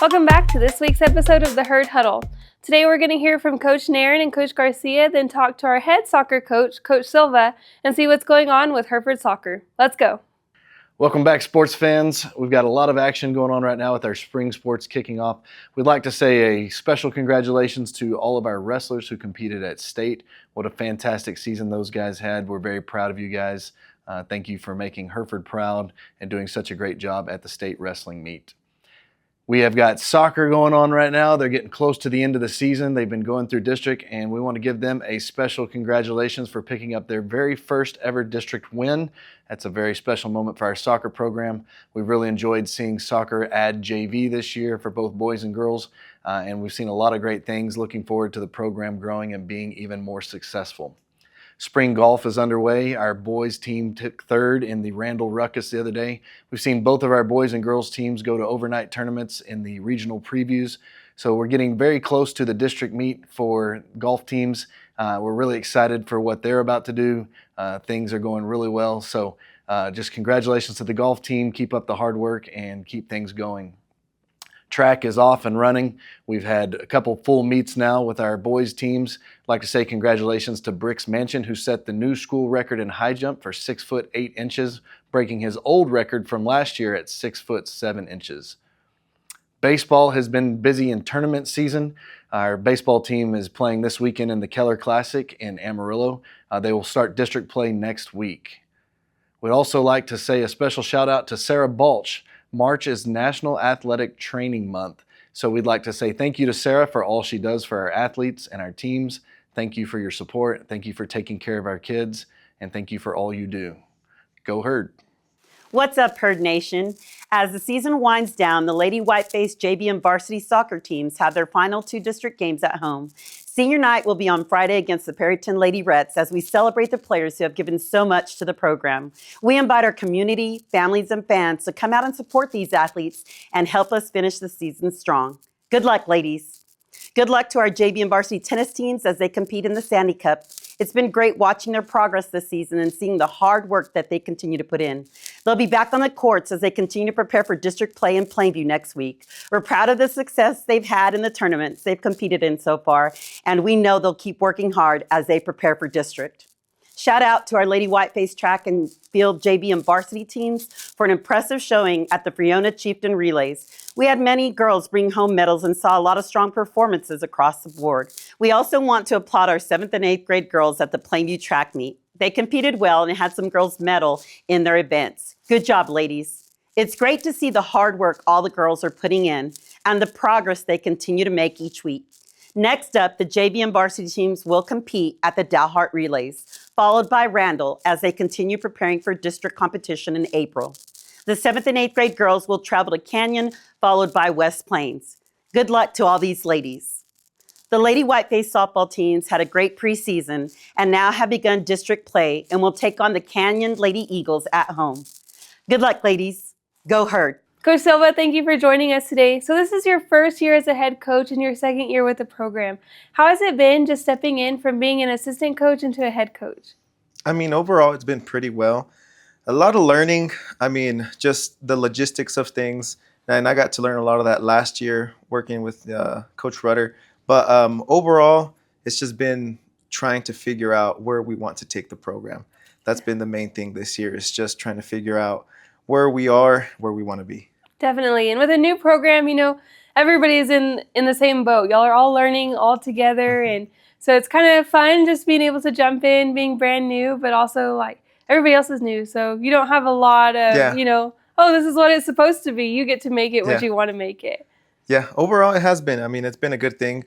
Welcome back to this week's episode of the Herd Huddle. Today we're going to hear from Coach Naron and Coach Garcia, then talk to our head soccer coach, Coach Silva, and see what's going on with Hereford Soccer. Let's go. Welcome back, sports fans. We've got a lot of action going on right now with our spring sports kicking off. We'd like to say a special congratulations to all of our wrestlers who competed at state. What a fantastic season those guys had. We're very proud of you guys. Thank you for making Hereford proud and doing such a great job at the state wrestling meet. We have got soccer going on right now. They're getting close to the end of the season. They've been going through district, and we want to give them a special congratulations for picking up their very first ever district win. That's a very special moment for our soccer program. We've really enjoyed seeing soccer add JV this year for both boys and girls, and we've seen a lot of great things. Looking forward to the program growing and being even more successful. Spring golf is underway. Our boys team took third in the Randall Ruckus the other day. We've seen both of our boys and girls teams go to overnight tournaments in the regional previews. So we're getting very close to the district meet for golf teams. We're really excited for what they're about to do. Things are going really well. So just congratulations to the golf team. Keep up the hard work and keep things going. Track is off and running. We've had a couple full meets now with our boys teams. I'd like to say congratulations to Bricks Mansion, who set the new school record in high jump for 6 foot 8 inches, breaking his old record from last year at 6 foot 7 inches. Baseball has been busy in tournament season. Our baseball team is playing this weekend in the Keller Classic in Amarillo. They will start district play next week. We'd also like to say a special shout out to Sarah Balch. March is National Athletic Training Month, so we'd like to say thank you to Sarah for all she does for our athletes and our teams. Thank you for your support. Thank you for taking care of our kids, and thank you for all you do. Go Herd. What's up, Herd Nation? As the season winds down, the Lady Whiteface JV and varsity soccer teams have their final 2 district games at home. Senior night will be on Friday against the Perryton Lady Reds as we celebrate the players who have given so much to the program. We invite our community, families, and fans to come out and support these athletes and help us finish the season strong. Good luck, ladies. Good luck to our JV and varsity tennis teams as they compete in the Sandy Cup. It's been great watching their progress this season and seeing the hard work that they continue to put in. They'll be back on the courts as they continue to prepare for district play in Plainview next week. We're proud of the success they've had in the tournaments they've competed in so far, and we know they'll keep working hard as they prepare for district. Shout out to our Lady Whiteface track and field JV and varsity teams for an impressive showing at the Friona Chieftain Relays. We had many girls bring home medals and saw a lot of strong performances across the board. We also want to applaud our 7th and 8th grade girls at the Plainview track meet. They competed well and had some girls medal in their events. Good job, ladies. It's great to see the hard work all the girls are putting in and the progress they continue to make each week. Next up, the JV and varsity teams will compete at the Dalhart Relays, followed by Randall as they continue preparing for district competition in April. The 7th and 8th grade girls will travel to Canyon, followed by West Plains. Good luck to all these ladies. The Lady Whiteface softball teams had a great preseason and now have begun district play and will take on the Canyon Lady Eagles at home. Good luck, ladies. Go Herd. Coach Silva, thank you for joining us today. So this is your first year as a head coach and your second year with the program. How has it been just stepping in from being an assistant coach into a head coach? Overall, it's been pretty well. A lot of learning. Just the logistics of things. And I got to learn a lot of that last year working with Coach Rudder. But overall, it's just been trying to figure out where we want to take the program. That's been the main thing this year, is just trying to figure out where we are, where we want to be. Definitely. And with a new program, everybody's in the same boat. Y'all are all learning all together. And so it's kind of fun just being able to jump in, being brand new, but also like everybody else is new. So you don't have a lot of, oh, this is what it's supposed to be. You get to make it what you want to make it. Yeah, overall it has been. It's been a good thing.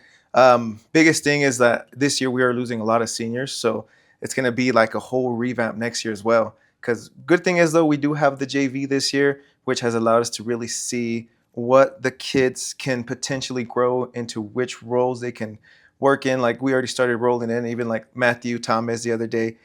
Biggest thing is that this year we are losing a lot of seniors. So it's going to be like a whole revamp next year as well. Because good thing is, though, we do have the JV this year, which has allowed us to really see what the kids can potentially grow into, which roles they can work in. Like we already started rolling in, even like Matthew Thomas the other day,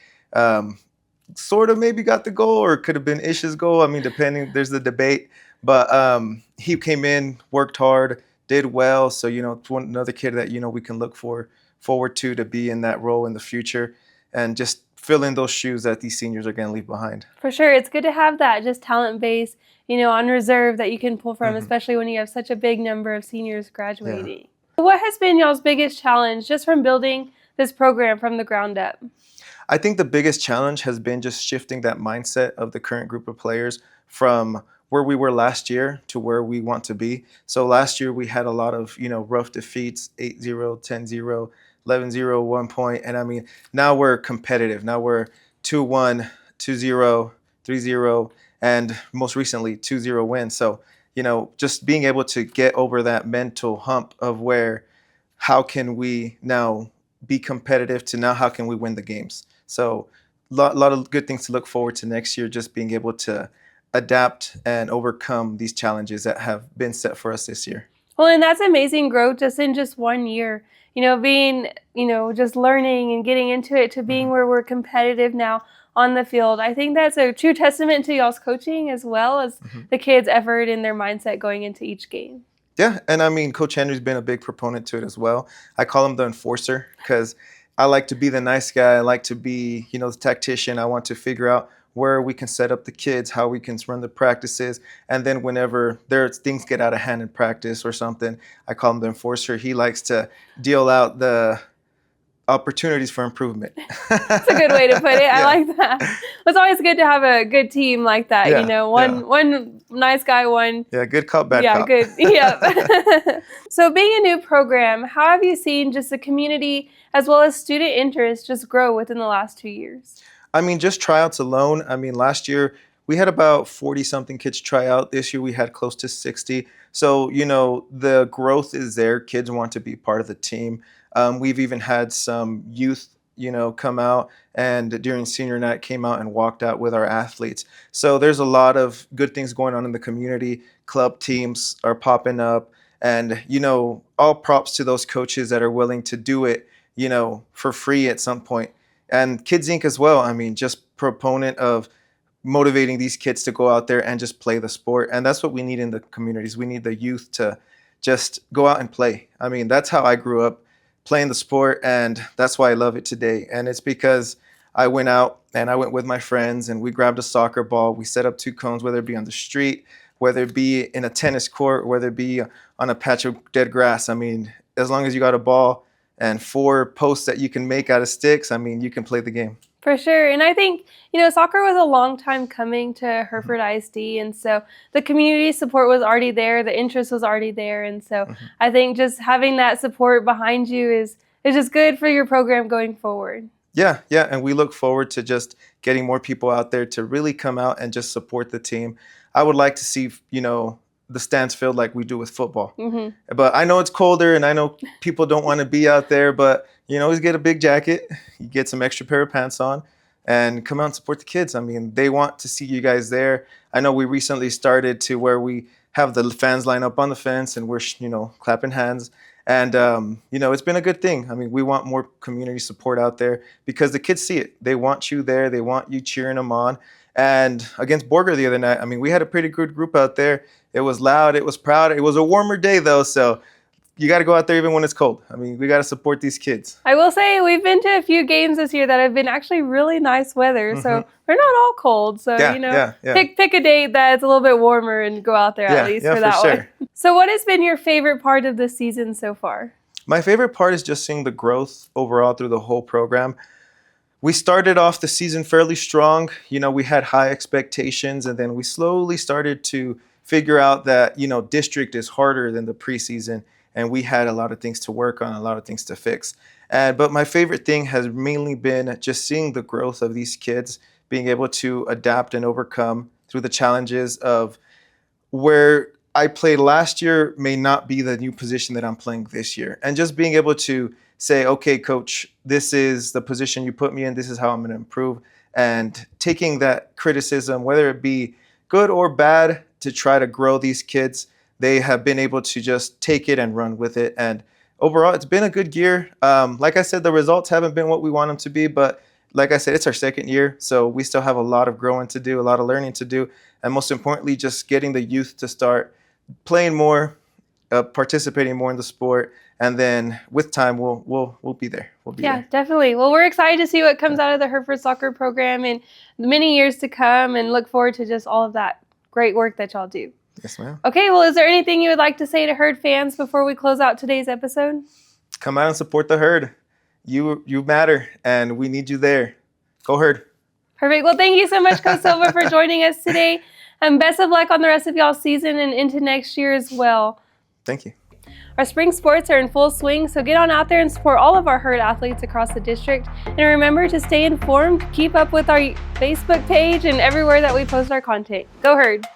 sort of maybe got the goal, or it could have been Ish's goal. I mean, depending, there's the debate. But he came in, worked hard, did well. So, it's another kid that, we can look forward to be in that role in the future, and just fill in those shoes that these seniors are going to leave behind. For sure. It's good to have that just talent base, on reserve that you can pull from, especially when you have such a big number of seniors graduating. Yeah. What has been y'all's biggest challenge just from building this program from the ground up? I think the biggest challenge has been just shifting that mindset of the current group of players from where we were last year to where we want to be. So last year we had a lot of, rough defeats, 8-0, 10-0, 11-0, 1 point. And I mean, now we're competitive. Now we're 2-1, 2-0, 3-0, and most recently 2-0 wins. So, just being able to get over that mental hump of how can we now be competitive to now how can we win the games. So a lot of good things to look forward to next year, just being able to adapt and overcome these challenges that have been set for us this year. Well, and that's amazing growth just in just 1 year. Being, just learning and getting into it to being where we're competitive now on the field. I think that's a true testament to y'all's coaching as well as the kids' effort and their mindset going into each game. Yeah, and I mean, Coach Henry's been a big proponent to it as well. I call him the enforcer because I like to be the nice guy. I like to be, the tactician. I want to figure out where we can set up the kids, how we can run the practices. And then whenever things get out of hand in practice or something, I call him the enforcer. He likes to deal out the opportunities for improvement. That's a good way to put it. Yeah. I like that. It's always good to have a good team like that. Yeah, one nice guy, one. Yeah, good cop, bad Yeah, cop. good. Yeah. So being a new program, how have you seen just the community as well as student interest just grow within the last 2 years? I mean, just tryouts alone. I mean, last year we had about 40-something kids try out. This year we had close to 60. So, the growth is there. Kids want to be part of the team. We've even had some youth, come out and during senior night came out and walked out with our athletes. So there's a lot of good things going on in the community. Club teams are popping up, and, all props to those coaches that are willing to do it, for free at some point. And Kids Inc. as well. I mean, just proponent of motivating these kids to go out there and just play the sport. And that's what we need in the communities. We need the youth to just go out and play. I mean, that's how I grew up, playing the sport, and that's why I love it today. And it's because I went out and I went with my friends and we grabbed a soccer ball. We set up 2 cones, whether it be on the street, whether it be in a tennis court, whether it be on a patch of dead grass. I mean, as long as you got a ball and 4 posts that you can make out of sticks, I mean, you can play the game. For sure. And I think, soccer was a long time coming to Hereford ISD. And so the community support was already there. The interest was already there. And so I think just having that support behind you is just good for your program going forward. Yeah. And we look forward to just getting more people out there to really come out and just support the team. I would like to see, the stands filled like we do with football. But I know it's colder and I know people don't want to be out there, but always get a big jacket, you get some extra pair of pants on, and come out and support the kids. I mean, they want to see you guys there. I know we recently started to where we have the fans line up on the fence and we're, clapping hands. And, it's been a good thing. I mean, we want more community support out there because the kids see it. They want you there. They want you cheering them on. And against Borger the other night, I mean, we had a pretty good group out there. It was loud. It was proud. It was a warmer day, though, so you got to go out there even when it's cold. I mean, we got to support these kids. I will say we've been to a few games this year that have been actually really nice weather, so they're not all cold. So, pick a date that's a little bit warmer and go out there at least for that one. So what has been your favorite part of the season so far? My favorite part is just seeing the growth overall through the whole program. We started off the season fairly strong. We had high expectations, and then we slowly started to figure out that, district is harder than the preseason, and we had a lot of things to work on, a lot of things to fix. But my favorite thing has mainly been just seeing the growth of these kids, being able to adapt and overcome through the challenges of where I played last year may not be the new position that I'm playing this year. And just being able to say, okay, coach, this is the position you put me in. This is how I'm going to improve. And taking that criticism, whether it be good or bad, to try to grow these kids. they have been able to just take it and run with it. And overall, it's been a good year. Like I said, the results haven't been what we want them to be, but like I said, it's our second year, so we still have a lot of growing to do, a lot of learning to do, and most importantly, just getting the youth to start playing more, participating more in the sport, and then with time, we'll be there. We'll be there. Definitely. Well, we're excited to see what comes out of the Hereford soccer program in the many years to come, and look forward to just all of that great work that y'all do. Yes, ma'am. Okay, well, is there anything you would like to say to Herd fans before we close out today's episode? Come out and support the Herd. You matter, and we need you there. Go Herd. Perfect. Well, thank you so much, Coach Silva, for joining us today. And best of luck on the rest of y'all's season and into next year as well. Thank you. Our spring sports are in full swing, so get on out there and support all of our Herd athletes across the district. And remember to stay informed, keep up with our Facebook page and everywhere that we post our content. Go Herd!